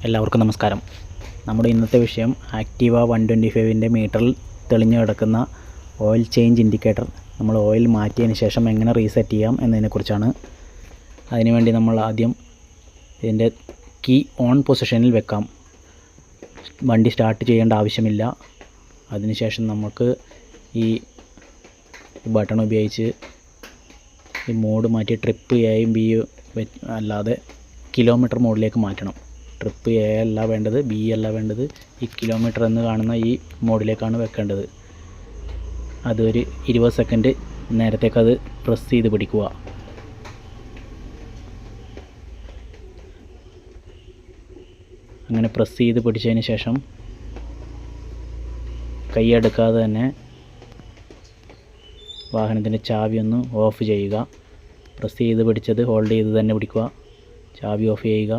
എല്ലാവർക്കും നമസ്കാരം. നമ്മുടെ ഇന്നത്തെ വിഷയം ആക്റ്റീവ 125ൻ്റെ മീറ്ററിൽ തെളിഞ്ഞു കിടക്കുന്ന ഓയിൽ ചേഞ്ച് ഇൻഡിക്കേറ്റർ നമ്മൾ ഓയിൽ മാറ്റിയതിന് ശേഷം എങ്ങനെ റീസെറ്റ് ചെയ്യാം എന്നതിനെക്കുറിച്ചാണ്. അതിനുവേണ്ടി നമ്മൾ ആദ്യം ഇതിൻ്റെ കീ ഓൺ പൊസിഷനിൽ വെക്കാം. വണ്ടി സ്റ്റാർട്ട് ചെയ്യേണ്ട ആവശ്യമില്ല. അതിനുശേഷം നമുക്ക് ഈ ബട്ടൺ ഉപയോഗിച്ച് ഈ മോഡ് മാറ്റി ട്രിപ്പ് എയും ബി അല്ലാതെ കിലോമീറ്റർ മോഡിലേക്ക് മാറ്റണം. ട്രിപ്പ് എ അല്ല വേണ്ടത്, ബി അല്ല വേണ്ടത്, ഈ കിലോമീറ്റർ എന്ന് കാണുന്ന ഈ മോഡിലേക്കാണ് വെക്കേണ്ടത്. അതൊരു 20 സെക്കൻഡ് നേരത്തേക്കത് പ്രസ് ചെയ്ത് പിടിക്കുക. അങ്ങനെ പ്രസ് ചെയ്ത് പിടിച്ചതിന് ശേഷം കൈയെടുക്കാതെ തന്നെ വാഹനത്തിൻ്റെ ചാവി ഒന്ന് ഓഫ് ചെയ്യുക. പ്രസ് ചെയ്ത് പിടിച്ചത് ഹോൾഡ് ചെയ്ത് തന്നെ പിടിക്കുക. ചാവി ഓഫ് ചെയ്യുക.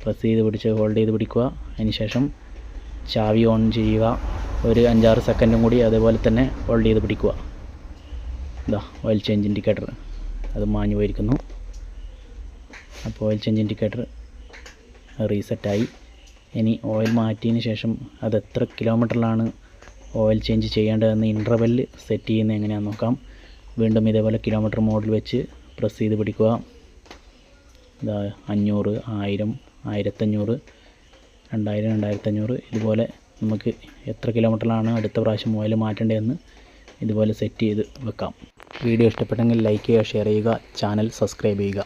പ്രസ് ചെയ്ത് പിടിച്ച് ഹോൾഡ് ചെയ്ത് പിടിക്കുക. അതിനുശേഷം ചാവി ഓൺ ചെയ്യുക. ഒരു 5-6 സെക്കൻഡും കൂടി അതേപോലെ തന്നെ ഹോൾഡ് ചെയ്ത് പിടിക്കുക. ഇതാ ഓയിൽ ചേഞ്ച് ഇൻഡിക്കേറ്റർ അത് മാഞ്ഞു പോയിരിക്കുന്നു. അപ്പോൾ ഓയിൽ ചേഞ്ച് ഇൻഡിക്കേറ്റർ റീസെറ്റായി. ഇനി ഓയിൽ മാറ്റിയതിന് ശേഷം അത് എത്ര കിലോമീറ്ററിലാണ് ഓയിൽ ചേഞ്ച് ചെയ്യേണ്ടതെന്ന് ഇൻ്റർവെല്ല് സെറ്റ് ചെയ്യുന്നത് എങ്ങനെയാണെന്ന് നോക്കാം. വീണ്ടും ഇതേപോലെ കിലോമീറ്റർ മോഡിൽ വെച്ച് പ്രസ് ചെയ്ത് പിടിക്കുക. ഇതാ 500, 1000, 1500, 2000, 2500 ഇതുപോലെ നമുക്ക് എത്ര കിലോമീറ്ററിലാണ് അടുത്ത പ്രാവശ്യം ഓയിൽ മാറ്റേണ്ടതെന്ന് ഇതുപോലെ സെറ്റ് ചെയ്ത് വെക്കാം. വീഡിയോ ഇഷ്ടപ്പെട്ടെങ്കിൽ ലൈക്ക് ചെയ്യുക, ഷെയർ ചെയ്യുക, ചാനൽ സബ്സ്ക്രൈബ് ചെയ്യുക.